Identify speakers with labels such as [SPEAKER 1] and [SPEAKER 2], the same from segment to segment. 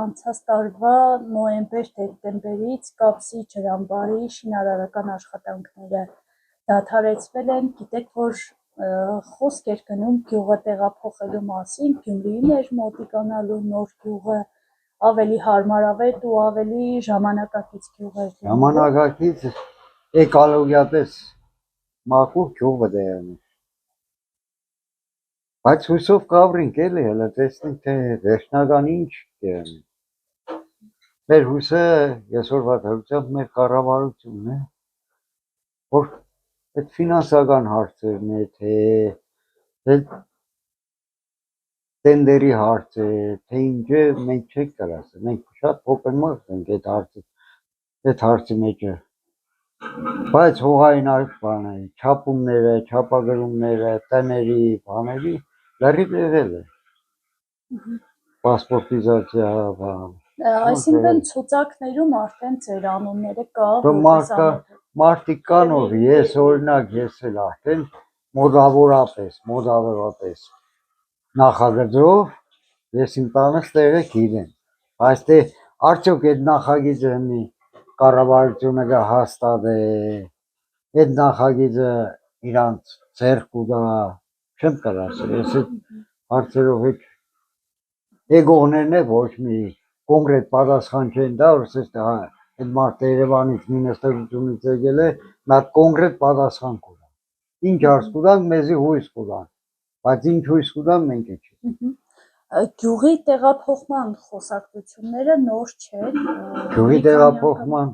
[SPEAKER 1] անցած տարվա նոյեմբեր-դեկտեմբերից Կապսի ջրամբարի շինարարական աշխատանքները դադարեցվել են, գիտեք, որ խոսք էր գնում գյուղը տեղափոխելու մասին, Գյումրիին էր մոտիկանալու նոր գյուղը, ավելի հարմարավետ ու ավելի ժամանակակից գյուղ էր։
[SPEAKER 2] Ժամանակակից էկոլոգիապես մաքուր գյուղ դերն է։ Բայց հույսով կավրինք էլի, հələ տեսնենք թե վերջնական ինչ կերնի։ Մեր հույսը այսօրվա դրությամբ մեր կառավարությունն է, որ այդ ֆինանսական հարցերն է, թե տենդերի հարցեր, թե ինչ է, մենք չենք կրասել, մենք շատ փոքր մարդ ենք այդ հարցի մեջը, բայց հողային այլ բաներ, չափումները, չափագրումները, տների, բաների լրիվ եղել է, պասպորտիզացիա, բան։
[SPEAKER 1] Այսինքն ցուցակներում արդեն ձեր անունները կա,
[SPEAKER 2] մարդիկ կան, որ ես օրինակ ես էլ արդեն մոդավորապես նախագծով ես իմ տանս տեղը գիտեմ, բայց թե արդյոք այդ նախագիծը մի կառավարությունը կհաստատե, այդ նախագիծը իրանց ձեռք կուտա, չեմ կրասել, ես այդ հարցերով էգողներն է ոչ մի կոնկրետ պատասխան չեն տա, որ այդ մարդը Երևանից մինիստրությունից եկել է, նա կոնկրետ պատասխան կուտա, ինչ հարց կուտան, մեզի հույս կուտան, բայց ինչ հույս կուտան մենք չենք։
[SPEAKER 1] Գյուղի տեղափոխման խոսակցությունները նոր չեն։
[SPEAKER 2] Գյուղի տեղափոխման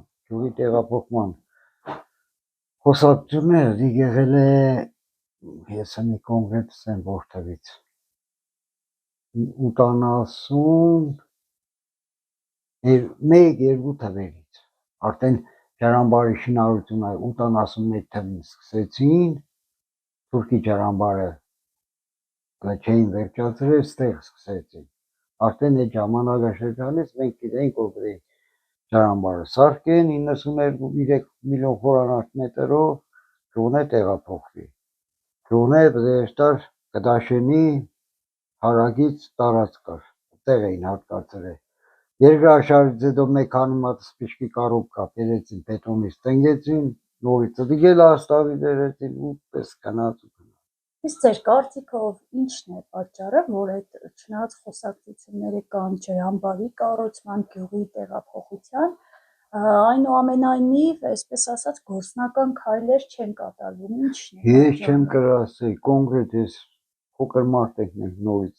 [SPEAKER 2] խոսակցությունները եղել է, ես մի կոնկրետ ասեմ որտեղից 81-2 թվերից, արդեն ջրամբարի շինարարությունը 81 թվին սկսեցին, թուրքի ջրամբարը չէին վերջացրել, ստեղ սկսեցին, արդեն այդ ժամանակաշրջանից մենք գիտենք, որ պետք է ջրամբարը սարքեն 92-3 միլիոն խորանարդ մետրով, գյուղն է տեղափոխվի, գյուղն է պետք կդաշենի հարակից տարածք կար, տեղ էին հատկացրել, երկրաշարժից հետո մեկ քանի մատ սպիչկի կարոպկա բերեցին, բետոնից տնկեցին, նորից դիգել հաստավի բերեցին ու պես գնաց։
[SPEAKER 1] Իսկ ձեր կարծիքով ինչն է պատճառը, որ այդ չնայած խոսակցությունները կան ջրամբարի կառուցման, գյուղի տեղափոխության, այնուամենայնիվ, այսպես ասած, գործնական քայլեր չեն կատարվում, ինչն է։
[SPEAKER 2] Ես չեմ կրասել, կոնկրետ ես փոքր մարդ ենք մենք նորից,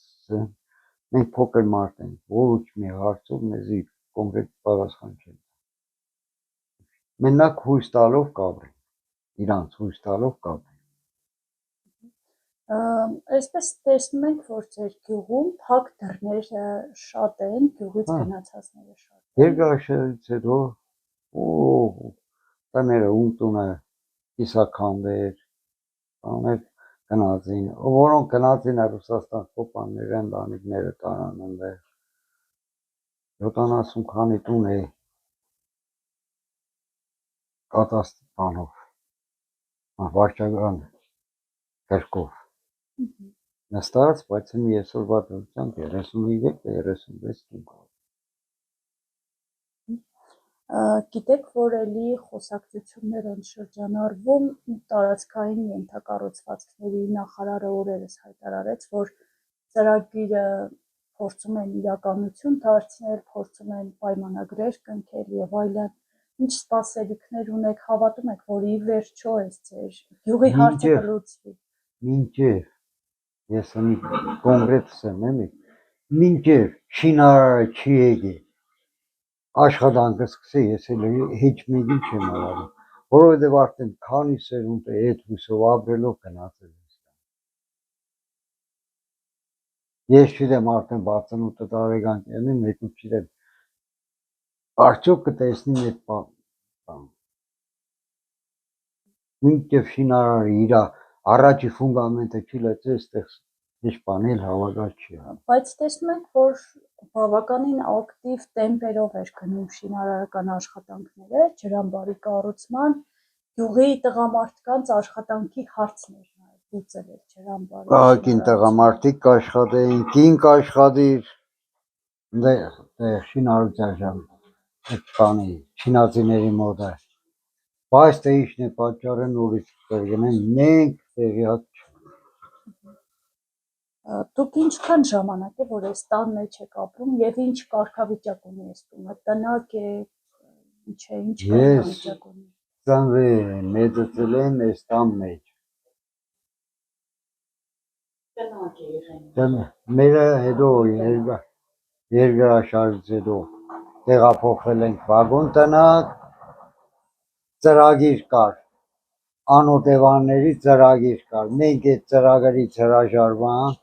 [SPEAKER 2] մենք փոքր մարդ ենք, ոչ մի հարցով մեզի կոնկրետ պատասխան չեն։ Մենակ հույս տալով կապրենք, իրանց հույս տալով կապրենք։
[SPEAKER 1] Այսպես տեսնում ենք, որ ձեր գյուղում փակ դռները շատ են, գյուղից գնացածները շատ են։
[SPEAKER 2] Երկրաշարժից հետո տները ումտունը կիսաքանդեր, բաներ գնացին, որոնք գնացին Ռուսաստան կոպանները, ընտանիքները տարան ընդեղ, 70 քանի տուն է կատաստրոֆանով, վարչական գրկով նստած, բայց այսօրվա դրությամբ 33-36 տուն կա։
[SPEAKER 1] Գիտեք, որ էլի խոսակցություններ են շրջանառվում տարածքային ենթակառուցվածքների նախարարը օրերս հայտարարեց, որ ծրագիրը փորձում են իրականություն դարձնել, փորձում են պայմանագրեր կնքել եւ այլն։ Ինչ սպասելիքներ ունեք, հավատում եք, որ ի վերջո այս ձեր գյուղի հարցը կլուծվի։
[SPEAKER 2] Մինչև ես մի կոնկրետ ասեմ, մինչև շինարարը չի եկել աշխատանքը սկսի, ես էլ heç մեկին չեմ հավատում, որովհետև արդեն քանի սերունդ է այդ հույսով ապրելով գնացել ես։ Ես չգիտեմ արդեն 68 տարեկան կերնին, մեկու չգիտեմ, արդյոք կտեսնի այդ բան։ Մինչև շինարարը իր առաջի ֆունդամենտը չի լծել, այստեղ ինչ բան էլ հավատալ չի։
[SPEAKER 1] Բայց տեսնում ենք, որ բավականին ակտիվ տեմպերով էր գնում շինարարական աշխատանքները, ջրամբարի կառուցման, գյուղի տղամարդկանց աշխատանքի հարցն էր նաև լուծել էր ջրամբարը։
[SPEAKER 2] Ահագին տղամարդիկ կաշխատեին, կին կաշխատիր, շինարարության ժամ այդ բանի չինացիների մոտ է։ Բայց թե ինչն է պատճառը նորից կգնեն, մենք տեղյակ
[SPEAKER 1] Դուք ինչքան ժամանակ է, որ այս տան մեջ եք ապրում եւ ինչ կարգավիճակ ունի այս տունը, տնակ է, ինչ է, ինչ կարգավիճակ ունի։
[SPEAKER 2] ծնվել եմ, մեծացել եմ այս տան մեջ։
[SPEAKER 1] Տնակ է եղել։
[SPEAKER 2] Մերը հետո երկրաշարժից հետո տեղափոխվել ենք վագոն տնակ, ծրագիր կար, անօտևանների ծրագիր կար, մենք այդ ծրագրից հրաժարվանք,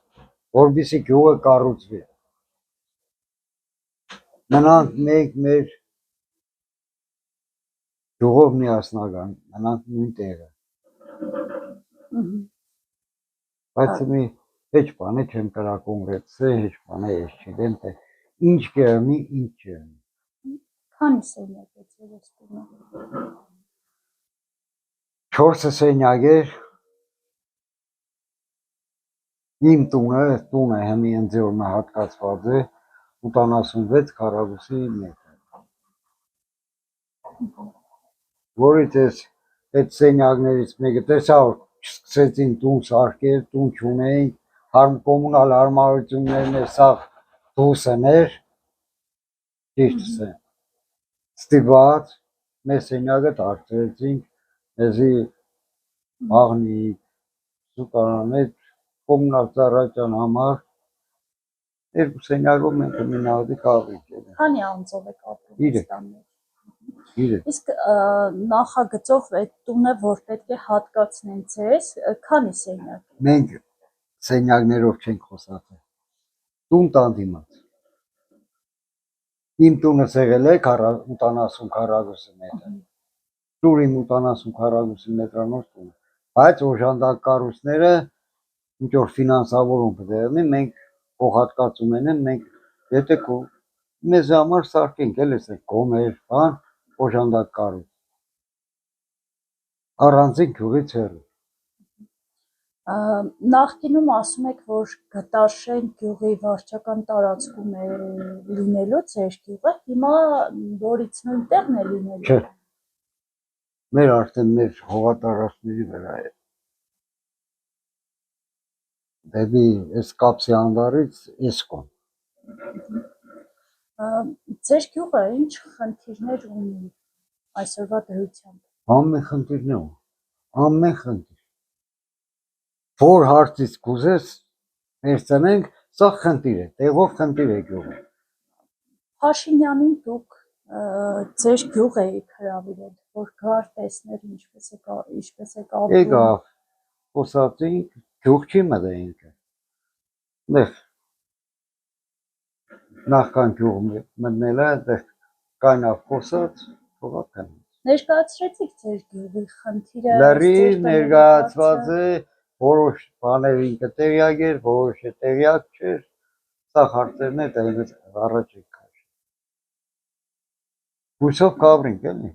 [SPEAKER 2] որպեսզի գյուղը կառուցվի։ Մնանք մենք մեր գյուղով միասնական, մնանք նույն տեղը։ Բայց մի հեչ բան է չեմ կրա կոնկրետել, հեչ բան է ես չգիտեմ, թե ինչ կերնի, ինչ չերնի։
[SPEAKER 1] Քանի սենյակ է ձեր այս տունը։
[SPEAKER 2] 4 սենյակ էր։ Իմ տունը հեմի ընձյորնը հատկացված է 86 քառակուսի մետր։ Որից այդ սենյակներից մեկը տեսա որ սկսեցին տուն սարքել, տուն չունեին, կոմունալ հարմարություններն է սաղ դուսն էր, ճիշտ ասեմ, ստիպված մեր սենյակը դարձրեցինք, էզի աղնիկ, սուկարաններ, կոմունալ ծառայության համար, երկու սենյակով մենք մի նավդիկ ապրիք ենք։
[SPEAKER 1] Քանի անձով եք ապրում այս տան մեջ։ Իսկ նախագծով այդ տունը, որ պետք է հատկացնեն ձեզ, քանի սենյակ։
[SPEAKER 2] Մենք սենյակներով չենք խոսացել։ Տուն տան դիմաց։ Իմ տունս եղել է 80 քառակուսի մետր։ Իմ 80 քառակուսի մետրանոց տունը։ Բայց օժանդակ կառույցները ինչ որ ֆինանսավորում պետք է լինի, մենք փոխհատկացում ենք, մենք եթե մեզ համար սարքենք, էլ էս գոմեր, բան, օժանդակ կառույց։ Առանցին գյուղից հեռու։
[SPEAKER 1] Նախկինում ասում եք, որ Գտարշեն գյուղի վարչական տարածքում է լինելու ձեր գյուղը, հիմա որից նույն տեղն է լինելու։
[SPEAKER 2] Չէ։ Մեր արդեն մեր հողատարածքների վրա է։ Դեպի այս կապսի անվարից այս կողմ։
[SPEAKER 1] Ձեր գյուղը ինչ խնդիրներ ունի այսօրվա դրությամբ։
[SPEAKER 2] Ամեն խնդիրն է, ամեն խնդիր։ Որ հարցից կուզես, վերցնենք, սա խնդիր է, տեղով խնդիր է գյուղը։
[SPEAKER 1] Փաշինյանին դուք ձեր գյուղ եք հրավիրել, որ գար տեսներ ինչպես է ապրում։
[SPEAKER 2] Եկավ, խոսացինք, գյուղ չի մտա ինքը։ Դեղ նախքան գյուղ մտնել է, դեղ կայնավ խոսած, թողա քնած։
[SPEAKER 1] Ներկայացրեցիք ձեր գյուղի խնդիրը։
[SPEAKER 2] Լրիվ ներկայացված է, որոշ բաներ ինքը տեղյակ էր, որոշը տեղյակ չէր, սա հարցերն է տեղից առաջ եք քաշ։ Հույսով կավրինք էլի։